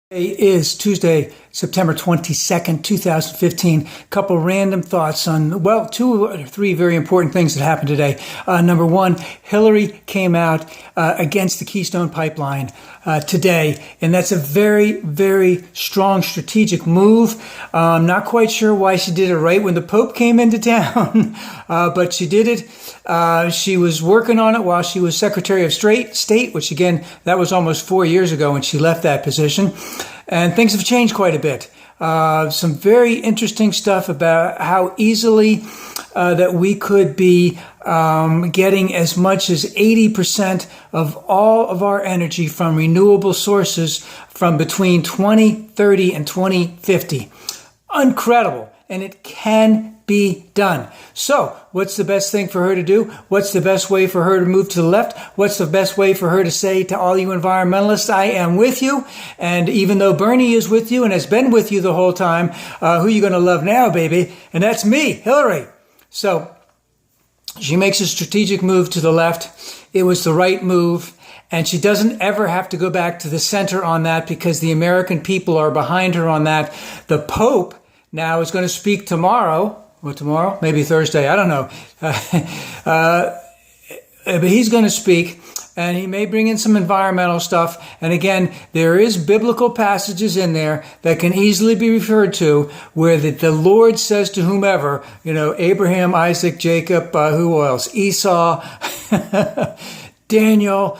It is Tuesday, September 22nd, 2015. A couple random thoughts on, well, two or three very important things that happened today. Number one, Hillary came out against the Keystone pipeline today, and that's a very, very strong strategic move. I'm not quite sure why she did it right when the Pope came into town, but she did it. She was working on it while she was Secretary of State, which again, that was almost 4 years ago when she left that position. And things have changed quite a bit. Some very interesting stuff about how easily that we could be getting as much as 80% of all of our energy from renewable sources from between 2030 and 2050. Incredible. And it can be done. So, what's the best thing for her to do? What's the best way for her to move to the left? What's the best way for her to say to all you environmentalists, I am with you? And even though Bernie is with you and has been with you the whole time, who are you going to love now, baby? And that's me, Hillary. So, she makes a strategic move to the left. It was the right move. And she doesn't ever have to go back to the center on that because the American people are behind her on that. The Pope now is going to speak tomorrow. Well, tomorrow? Maybe Thursday. I don't know. But he's going to speak, and he may bring in some environmental stuff. And again, there is biblical passages in there that can easily be referred to where the Lord says to whomever, Abraham, Isaac, Jacob, who else? Esau, Daniel,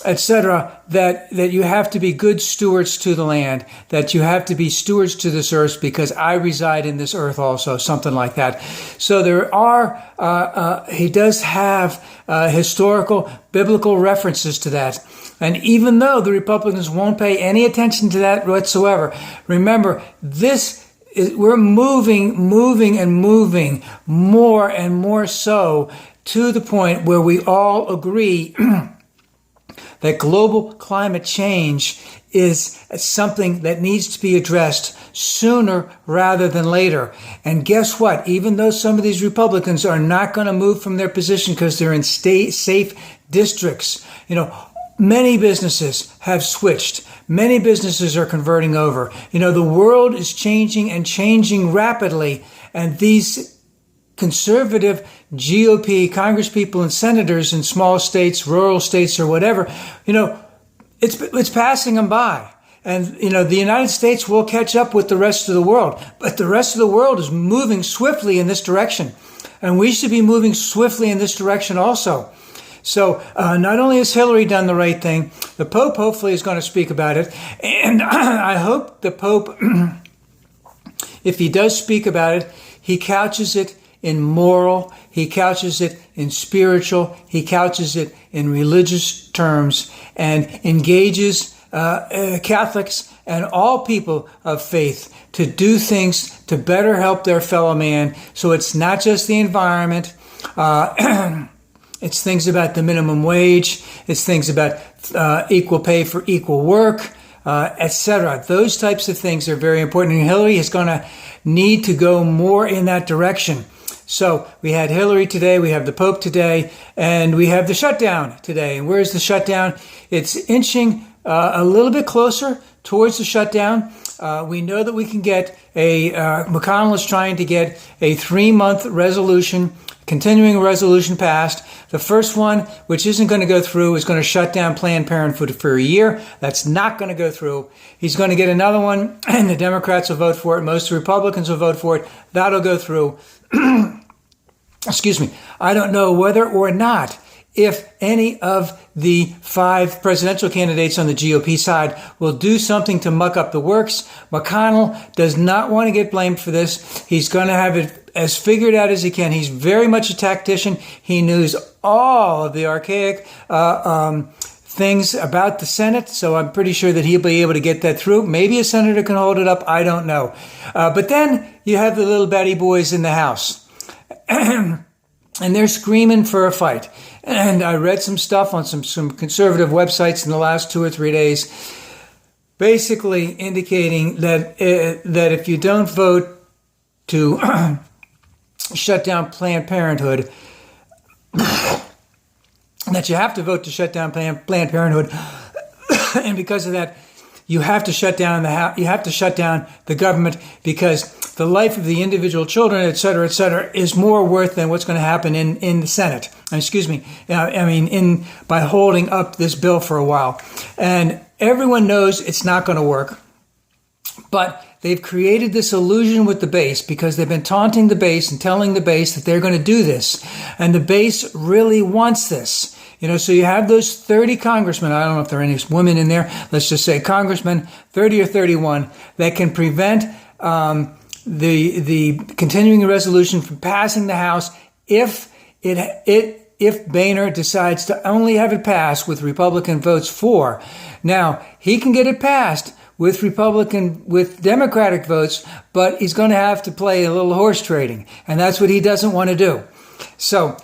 etc., that you have to be good stewards to the land, that you have to be stewards to this earth because I reside in this earth also, something like that. So there are, he does have historical, biblical references to that. And even though the Republicans won't pay any attention to that whatsoever, remember, we're moving more and more so to the point where we all agree that global climate change is something that needs to be addressed sooner rather than later. And guess what? Even though some of these Republicans are not going to move from their position because they're in safe districts, many businesses have switched. Many businesses are converting over. The world is changing and changing rapidly. And these conservative GOP congresspeople and senators in small states, rural states, or whatever, it's passing them by. And, the United States will catch up with the rest of the world. But the rest of the world is moving swiftly in this direction. And we should be moving swiftly in this direction also. So not only has Hillary done the right thing, the Pope hopefully is going to speak about it. And I hope the Pope, if he does speak about it, he couches it in moral, he couches it in spiritual, he couches it in religious terms, and engages Catholics and all people of faith to do things to better help their fellow man. So it's not just the environment, it's things about the minimum wage, it's things about equal pay for equal work, etc. Those types of things are very important, and Hillary is going to need to go more in that direction. So we had Hillary today, we have the Pope today, and we have the shutdown today. And where's the shutdown? It's inching a little bit closer towards the shutdown. We know that we can get McConnell is trying to get a 3-month resolution, continuing resolution passed. The first one, which isn't going to go through, is going to shut down Planned Parenthood for a year. That's not going to go through. He's going to get another one, and the Democrats will vote for it. Most Republicans will vote for it. That'll go through. Excuse me. I don't know whether or not if any of the 5 presidential candidates on the GOP side will do something to muck up the works. McConnell does not want to get blamed for this. He's going to have it as figured out as he can. He's very much a tactician. He knows all of the archaic things about the Senate, so I'm pretty sure that he'll be able to get that through. Maybe a senator can hold it up. I don't know. But then you have the little batty boys in the House. And they're screaming for a fight. And I read some stuff on some conservative websites in the last 2 or 3 days, basically indicating that if you don't vote to shut down Planned Parenthood, that you have to vote to shut down Planned Parenthood, and because of that, you have to shut down the house, you have to shut down the government, because the life of the individual children, et cetera, is more worth than what's going to happen in the Senate. By holding up this bill for a while. And everyone knows it's not going to work. But they've created this illusion with the base, because they've been taunting the base and telling the base that they're going to do this. And the base really wants this. So you have those 30 congressmen, I don't know if there are any women in there, let's just say congressmen, 30 or 31, that can prevent the continuing resolution from passing the House if Boehner decides to only have it passed with Republican votes for. Now, he can get it passed with Democratic votes, but he's going to have to play a little horse trading, and that's what he doesn't want to do. So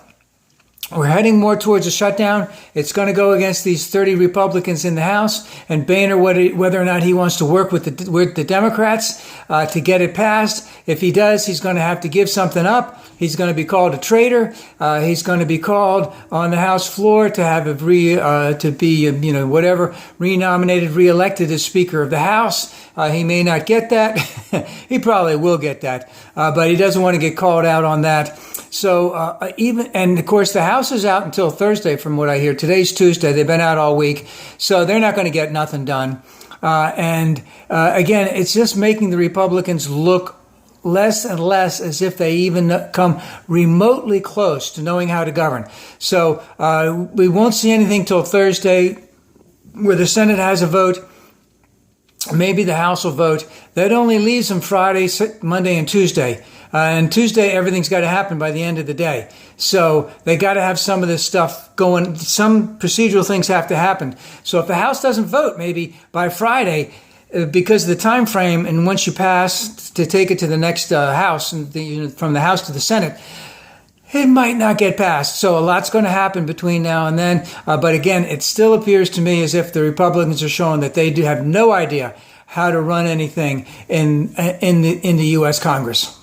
we're heading more towards a shutdown. It's going to go against these 30 Republicans in the House, and Boehner, whether or not he wants to work with the Democrats to get it passed. If he does, he's going to have to give something up. He's going to be called a traitor. He's going to be called on the House floor to have renominated, reelected as Speaker of the House. He may not get that. He probably will get that, but he doesn't want to get called out on that. So and of course the House is out until Thursday, from what I hear. Today's Tuesday. They've been out all week, so they're not going to get nothing done. Again, it's just making the Republicans look less and less as if they even come remotely close to knowing how to govern. So we won't see anything till Thursday, where the Senate has a vote. Maybe the House will vote. That only leaves them Friday, Monday, and Tuesday. And Tuesday, everything's got to happen by the end of the day. So they got to have some of this stuff going. Some procedural things have to happen. So if the House doesn't vote, maybe by Friday, because of the time frame, and once you pass to take it to the next House, and from the House to the Senate, it might not get passed. So a lot's going to happen between now and then. But again, it still appears to me as if the Republicans are showing that they do have no idea how to run anything in the U.S. Congress.